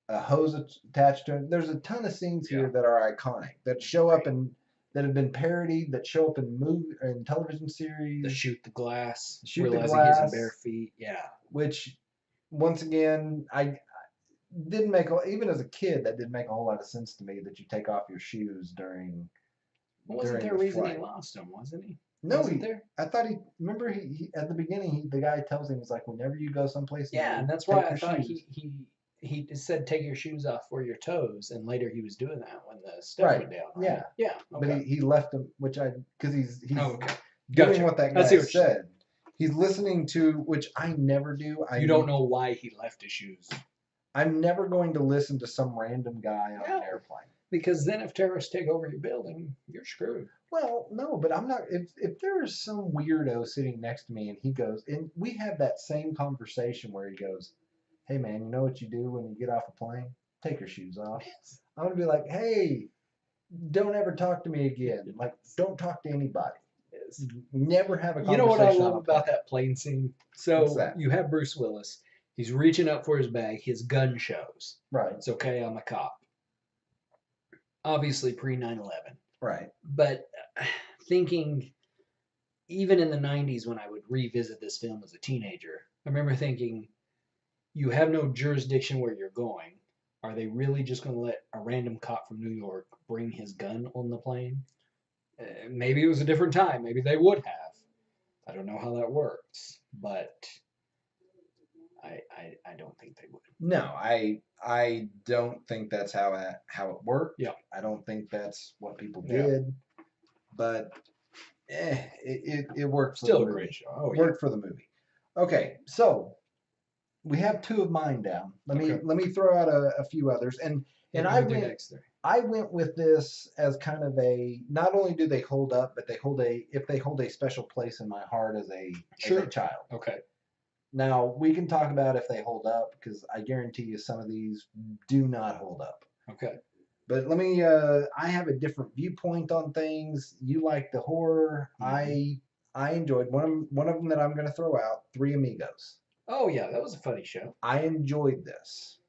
a hose attached to him. There's a ton of scenes here Yeah. that are iconic, that show up in that have been parodied, that show up in movie and television series. The shoot the glass, Shoot the realizing he's in glass. bare feet. Yeah. Which, once again, I didn't make even as a kid that didn't make a whole lot of sense to me that you take off your shoes during. Wasn't during there a the reason he flight. lost him, wasn't he? No, Wasn't there? I thought remember he at the beginning the guy tells him, he's like, whenever you go someplace Yeah, new, and that's take why I your thought shoes. he said take your shoes off for your toes, and later he was doing that when the step Right, went down. yeah. Right? Yeah. But Okay. he left him, because he's Oh, okay. doing Gotcha. what that I guy see what you're said. He's listening to, which I never do. You don't know why he left his shoes. I'm never going to listen to some random guy on No. an airplane. Because then if terrorists take over your building, you're screwed. Well, no, but I'm not. If there is some weirdo sitting next to me and he goes, and we have that same conversation where he goes, "Hey man, you know what you do when you get off a plane? Take your shoes off." I'm gonna be like, "Hey, don't ever talk to me again. Like, don't talk to anybody. Is. Never have a You know what I conversation on love a about plane. that plane scene? What's So that? you have Bruce Willis. He's reaching up for his bag. His gun shows. Right, It's okay, I'm a cop. Obviously pre 9/11. right. But thinking, even in the 90s when I would revisit this film as a teenager, I remember thinking, you have no jurisdiction where you're going. Are they really just going to let a random cop from New York bring his gun on the plane? Maybe it was a different time. Maybe they would have. I don't know how that works, but I don't think they would. No, I don't think that's how it worked. Yeah. I don't think that's what people Yeah. did. But it worked for Still the a movie. great show. Oh, yeah. Worked for the movie. Okay, so we have two of mine down. Let me throw out a few others. And I went with this as kind of a, not only do they hold up, but they hold a special place in my heart as a child. Okay. Now we can talk about if they hold up, because I guarantee you some of these do not hold up. Okay. But let me I have a different viewpoint on things. You like the horror. Mhm. I enjoyed one of them that I'm going to throw out, Three Amigos. Oh yeah, that was a funny show. I enjoyed this.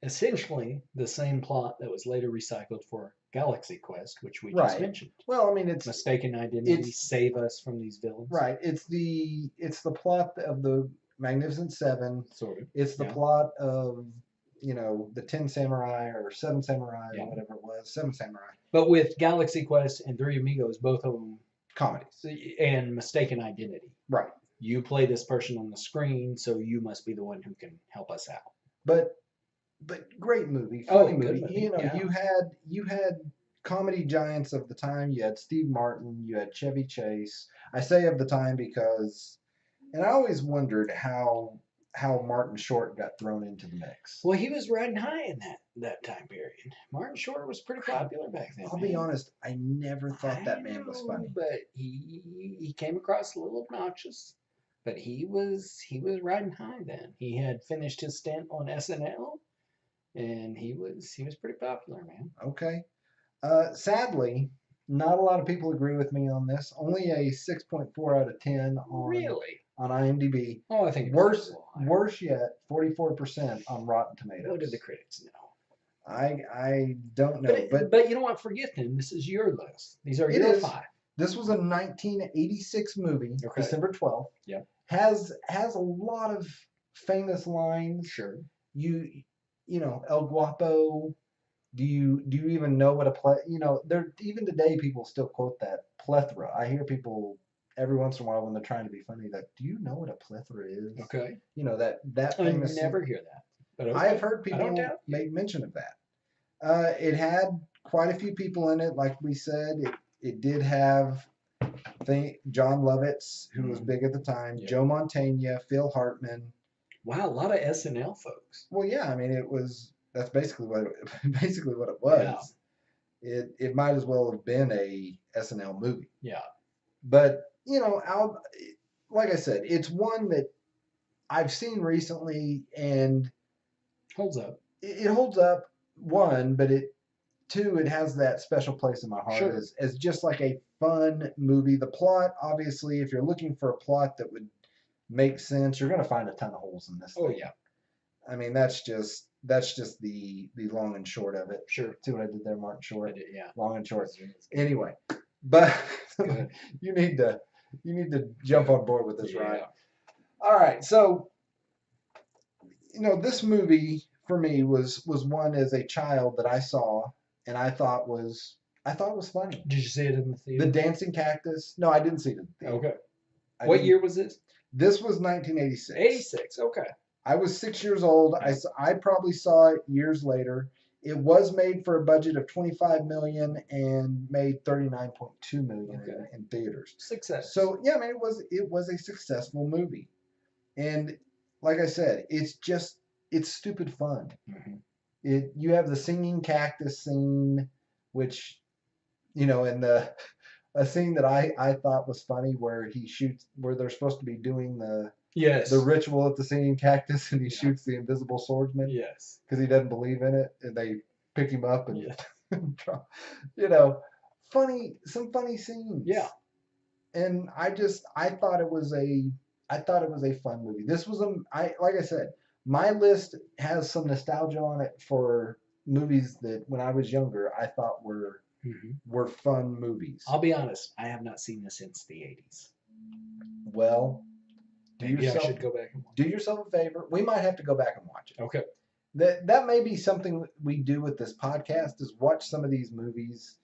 Essentially the same plot that was later recycled for Galaxy Quest, which we just Right. mentioned. Well, I mean, it's Mistaken identity, save us from these villains. right. It's the plot of the Magnificent Seven. Sort of. It's the Yeah. plot of, the 10 Samurai or 7 Samurai Yeah. or whatever it was, 7 Samurai But with Galaxy Quest and Three Amigos, both of them, comedies. and Mistaken Identity. Right. You play this person on the screen, so you must be the one who can help us out. But great movie, funny movie. Good movie. Yeah. You had comedy giants of the time. You had Steve Martin, you had Chevy Chase. I say of the time because, and I always wondered how Martin Short got thrown into the mix. Well, he was riding high in that time period. Martin Short was pretty popular back then. I'll be honest, I never thought that man was funny. But he came across a little obnoxious. But he was riding high then. He had finished his stint on SNL, and he was pretty popular, man. Okay. Sadly, not a lot of people agree with me on this. Only a 6.4 out of 10 on IMDb. Oh, I think worse yet, 44% on Rotten Tomatoes. What did the critics know? I don't know, but you know what? Forget them. This is your list. These are your 5. This was a 1986 movie, okay. December 12th. Yeah. Has a lot of famous lines. Sure. You know, El Guapo. Do you even know what there even today people still quote that plethora. I hear people every once in a while when they're trying to be funny that, do you know what a plethora is? Okay. That famous. I never hear that. But okay. I've heard people make mention of that. It had quite a few people in it, like we said. It did have John Lovitz, who was big at the time, yeah. Joe Mantegna, Phil Hartman. Wow, a lot of SNL folks. Well, yeah, I mean, that's basically what it was. Yeah. It might as well have been a SNL movie. Yeah. But, like I said, it's one that I've seen recently and holds up. It holds up, one, but two, it has that special place in my heart. Sure. as just like a fun movie. The plot, obviously, if you're looking for a plot that would make sense, you're going to find a ton of holes in this thing. Yeah. I mean, that's just the long and short of it. Sure. See what I did there, Martin Short? I did, yeah. Long and short. Anyway, but you need to jump on board with this, right? All right. So, this movie for me was one as a child that I saw and I thought was funny. Did you see it in the theater? The Dancing Cactus? No, I didn't see it in the theater. Okay. What year was this? This was 1986. 86. Okay. I was 6 years old. I probably saw it years later. It was made for a budget of $25 million and made $39.2 million in theaters. Success. So yeah, I mean, it was a successful movie, and like I said, it's stupid fun. Mm-hmm. You have the singing cactus scene, which, and a scene that I thought was funny where where they're supposed to be doing the ritual at the singing cactus and he shoots the invisible swordsman. Yes. Because he doesn't believe in it and they pick him up and you know, some funny scenes. Yeah. And I thought it was a fun movie. This was like I said, my list has some nostalgia on it for movies that when I was younger I thought were fun movies. I'll be honest, I have not seen this since the 80s. Well, Maybe I should go back and watch do yourself a favor. We might have to go back and watch it. Okay. That may be something we do with this podcast is watch some of these movies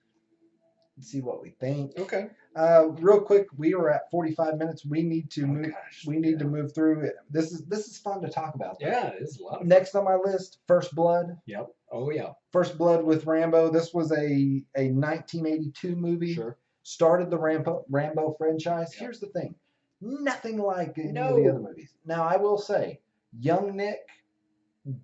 and see what we think. Okay. Real quick, we are at 45 minutes. We need to move. Gosh, we need to move through it. This is fun to talk about. Though. Yeah, it is a lot of fun. Next on my list, First Blood. Yep. Oh yeah. First Blood with Rambo. This was a 1982 movie. Sure. Started the Rambo franchise. Yep. Here's the thing, nothing like any of the other movies. Now I will say, young Nick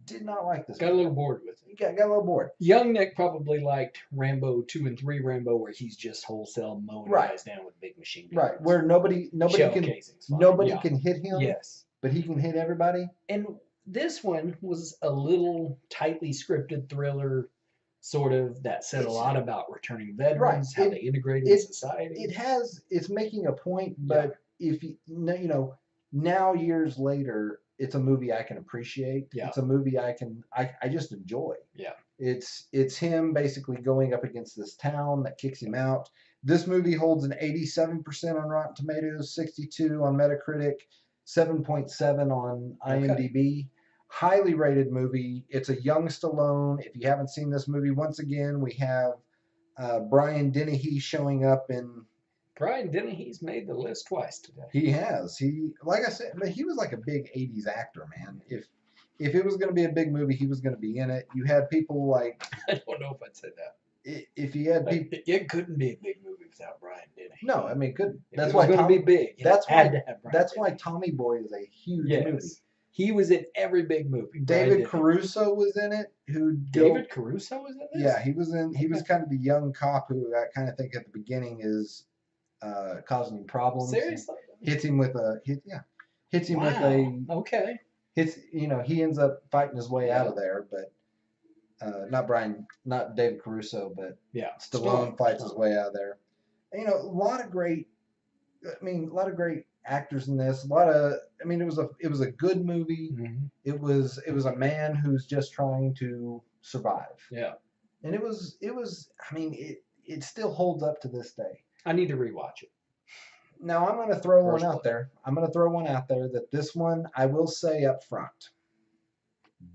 did not like this. Got a little bored with it. Got a little bored. Young Nick probably liked Rambo 2 and 3 Rambo, where he's just wholesale mowing guys down with big machine guns. Right, where nobody can hit him. Yes, but he can hit everybody. And this one was a little tightly scripted thriller, sort of, that said a lot about returning veterans, how they integrated in society. It's making a point, but if you know, now years later, it's a movie I can appreciate. Yeah. It's a movie I just enjoy. Yeah. It's him basically going up against this town that kicks him out. This movie holds an 87% on Rotten Tomatoes, 62 on Metacritic, 7.7 on IMDb. Highly rated movie. It's a young Stallone. If you haven't seen this movie, once again, we have Brian Dennehy showing up in... Brian Dennehy's made the list twice today. He has. Like I said, but he was like a big 80s actor, man. If it was going to be a big movie, he was going to be in it. You had people like... I don't know if I'd say that. If you had people... It couldn't be a big movie without Brian Dennehy. No, I mean, it couldn't. That's why it's going to be big. That's why Tommy Boy is a huge movie. He was in every big movie. David Caruso was in it. David Caruso was in this? Yeah, he was in. He was kind of the young cop who I kind of think at the beginning is causing him problems. Seriously? Hits him with a Hits him with a he ends up fighting his way out of there, but not David Caruso, but Stallone fights his way out of there. And, a lot of great actors in this. It was a good movie. Mm-hmm. It was a man who's just trying to survive. Yeah. And it still holds up to this day. I need to rewatch it. Now I'm going to throw one out there. That this one, I will say up front,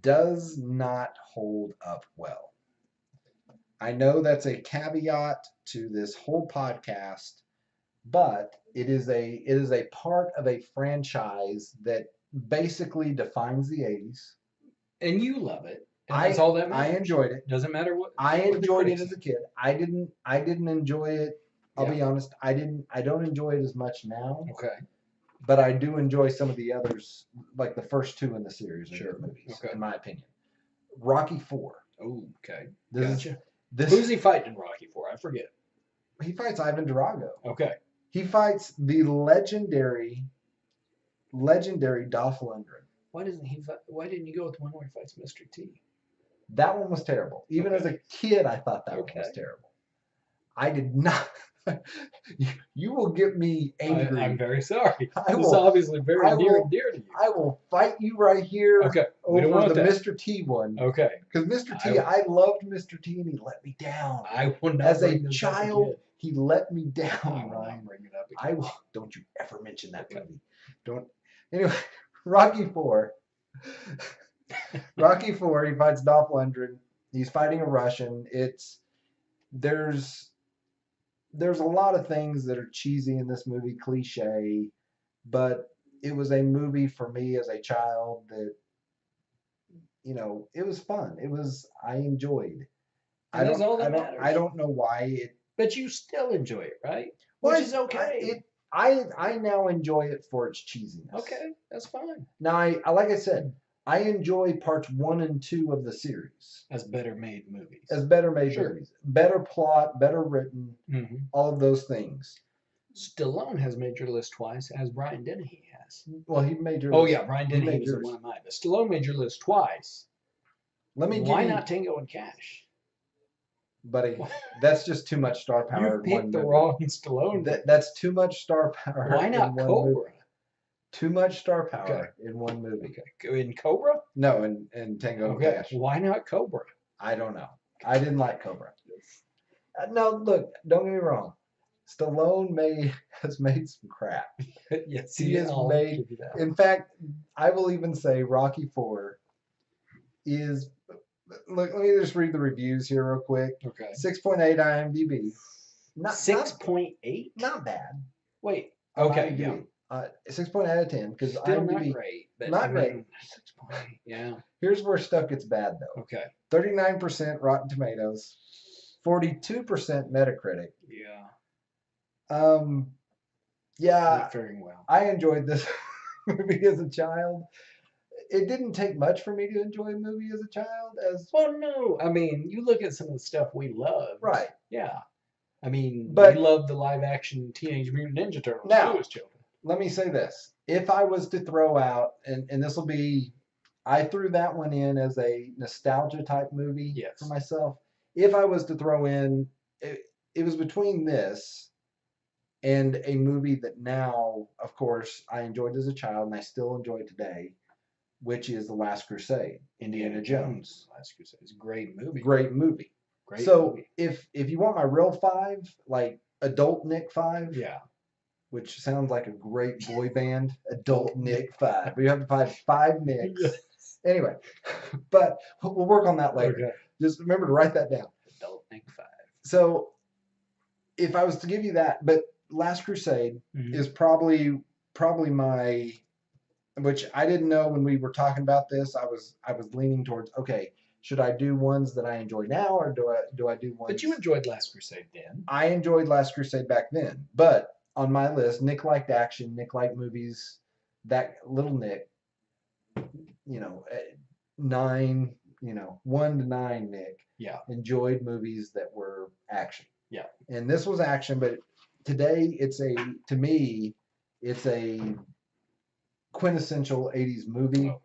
does not hold up well. I know that's a caveat to this whole podcast, but it is a part of a franchise that basically defines the 80s. And you love it. That's all that matters. I enjoyed it. Doesn't matter what. I enjoyed it as a kid. I didn't enjoy it. I'll be honest. I don't enjoy it as much now. Okay. But I do enjoy some of the others, like the first two in the series are good movies, in my opinion. Rocky IV. Oh, okay. Gotcha. Who's he fighting in Rocky IV? I forget. He fights Ivan Drago. Okay. He fights the legendary Dolph Lundgren. Why didn't you go with the one where he fights Mr. T? That one was terrible. Even as a kid, I thought that one was terrible. I did not. You will get me angry. I'm very sorry. It's obviously very near and dear to you. I will fight you right here over the Mr. T one. Okay. Because Mr. T, I loved Mr. T and he let me down. I will not. As a child, he let me down. I will not bring it up again. I will. Don't you ever mention that movie. Don't. Anyway, Rocky IV. Rocky IV. He fights Dolph Lundgren. He's fighting a Russian. There's a lot of things that are cheesy in this movie, cliche, but it was a movie for me as a child that, it was fun. I enjoyed. I don't know why it. But you still enjoy it, right? Which is okay. I now enjoy it for its cheesiness. Okay, that's fine. Now, like I said, I enjoy parts 1 and 2 of the series. As better made movies. Movies. Better plot, better written, all of those things. Stallone has made your list twice, as Brian Dennehy has. Well, he made your list. Oh, yeah, Brian Dennehy was one of mine. But Stallone made your list twice. Why not Tango and Cash? buddy, that's just too much star power You in one picked the movie. wrong Stallone. That's too much star power. Why in not one Cobra? movie. Too much star Okay. power in one movie. Okay. In Cobra? No, in Tango and Okay. Cash. Why not Cobra? I don't know. I didn't like Cobra. No, look, don't get me wrong. Stallone has made some crap. Yes, He has I'll made. give you that. In fact, I will even say Rocky 4 is. Look, let me just read the reviews here real quick. Okay. 6.8 IMDb. 6.8? Not bad. Wait. on Okay. IMDb. Yeah. 6 out of 10 because Still not IMDb. great. But Not great. 6.8. Yeah. Here's where stuff gets bad though. Okay. 39% Rotten Tomatoes, 42% Metacritic. Yeah. Yeah. Not faring well. I enjoyed this movie as a child. It didn't take much for me to enjoy a movie as a child. Well, no. I mean, you look at some of the stuff we love. Right. Yeah. I mean, But we love the live action Teenage Mutant Ninja Turtles now, as children. Let me say this. If I was to throw out, and this will be, I threw that one in as a nostalgia type movie for myself. If I was to throw in, it was between this and a movie that now, of course, I enjoyed as a child and I still enjoy today, which is The Last Crusade, Indiana Jones. Last Crusade is a great movie. Great movie. Great movie. if you want my real 5, like adult Nick 5, yeah, which sounds like a great boy band, adult Nick 5. We have to find 5 Nicks. Yes. Anyway, but we'll work on that later. Okay. Just remember to write that down. Adult Nick 5. So if I was to give you that, but Last Crusade is probably my, which I didn't know when we were talking about this. I was leaning towards, okay, should I do ones that I enjoy now, or do I do ones? But you enjoyed Last Crusade then. I enjoyed Last Crusade back then, but on my list, Nick liked action, Nick liked movies. That little Nick, 9, 1 to 9 Nick, enjoyed movies that were action. Yeah. And this was action, but today to me, it's a quintessential 80s movie. Oh,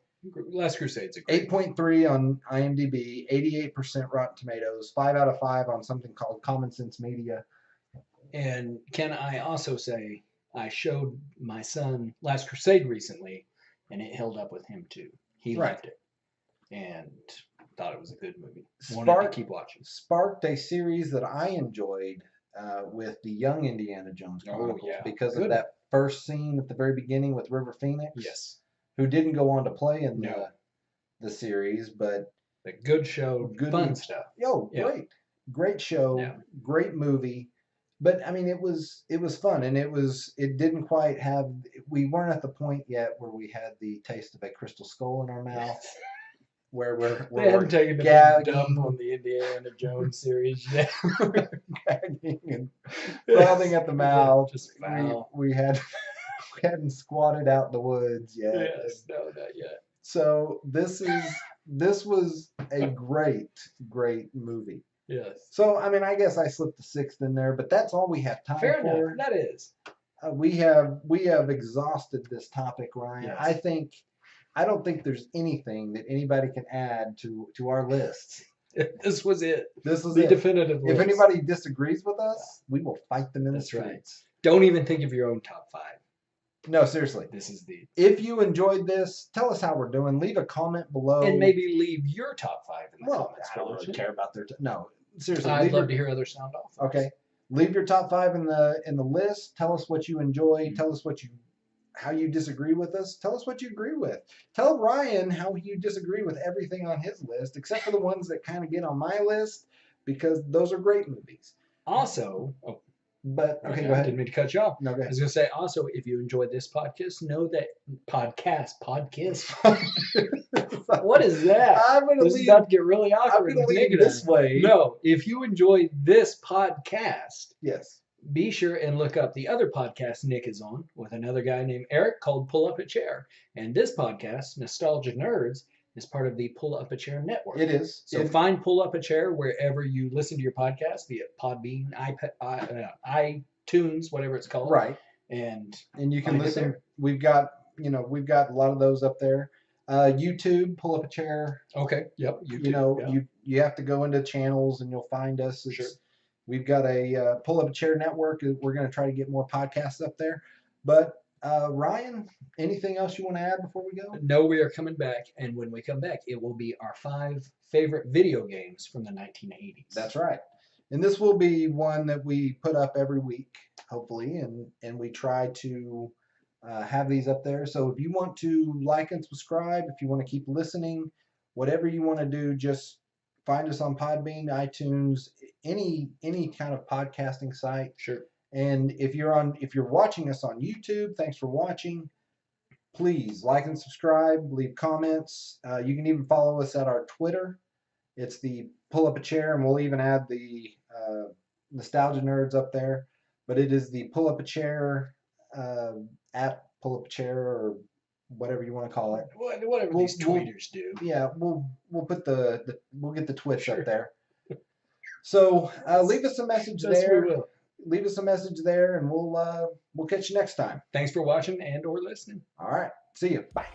Last Crusade's a great 8.3 on IMDb, 88% Rotten Tomatoes, 5 out of 5 on something called Common Sense Media. And can I also say, I showed my son Last Crusade recently, and it held up with him too. He liked it and thought it was a good movie. Wanted to keep watching. Sparked a series that I enjoyed with the Young Indiana Jones Chronicles because of that first scene at the very beginning with River Phoenix. Yes. Who didn't go on to play in the series, but a good show, fun stuff. Great show, great movie. But I mean, it was fun, and it didn't quite have. We weren't at the point yet where we had the taste of a crystal skull in our mouth, where they hadn't taken a dump on the Indiana Jones series yet, gagging and frothing at the mouth. Just foul. We hadn't squatted out in the woods yet. Yes, no, not yet. So this was a great movie. Yes. So I mean, I guess I slipped the 6th in there, but that's all we have time for. Fair enough. That is. We have exhausted this topic, Ryan. Yes. I don't think there's anything that anybody can add to our lists. This was it. This was the it. definitive list. If anybody disagrees with us, we will fight them in the streets. Right. Don't even think of your own top 5. No, seriously. This is the. If you enjoyed this, tell us how we're doing. Leave a comment below. And maybe leave your top 5 in the comments. I don't really care about their. No, seriously. I'd love to hear other sound off. Okay. Leave your top 5 in the list. Tell us what you enjoy. Mm-hmm. Tell us how you disagree with us. Tell us what you agree with. Tell Ryan how you disagree with everything on his list, except for the ones that kind of get on my list, because those are great movies. Also, but okay, go ahead. I didn't mean to cut you off. No, go ahead. I was going to say, also, if you enjoyed this podcast, know that podcast. What is that? This is about to get really awkward. I'm going to leave this way. No, if you enjoyed this podcast, yes, be sure and look up the other podcast Nick is on with another guy named Eric called Pull Up a Chair. And this podcast, Nostalgia Nerds, is part of the Pull Up a Chair network. It is. So find Pull Up a Chair wherever you listen to your podcast, be it Podbean, iTunes, whatever it's called. Right. And you can listen. We've got a lot of those up there. YouTube, pull up a chair. Okay. Yep. YouTube, you know, yeah. you have to go into channels and you'll find us. Sure. We've got a pull up a chair network. We're going to try to get more podcasts up there. But Ryan, anything else you want to add before we go? No, we are coming back, and when we come back, it will be our 5 favorite video games from the 1980s. That's right. And this will be one that we put up every week, hopefully, and we try to have these up there. So if you want to like and subscribe, if you want to keep listening, whatever you want to do, just find us on Podbean, iTunes, any kind of podcasting site. Sure. And if you're watching us on YouTube, thanks for watching. Please like and subscribe, leave comments. You can even follow us at our Twitter. It's the Pull Up a Chair, and we'll even add the Nostalgia Nerds up there. But it is the Pull Up a Chair at Pull Up a Chair, or whatever you want to call it. Whatever these tweeters do. Yeah, we'll put we'll get the Twitch up there. So leave us a message there. We will. Leave us a message there, and we'll catch you next time. Thanks for watching and or listening. All right. See you. Bye.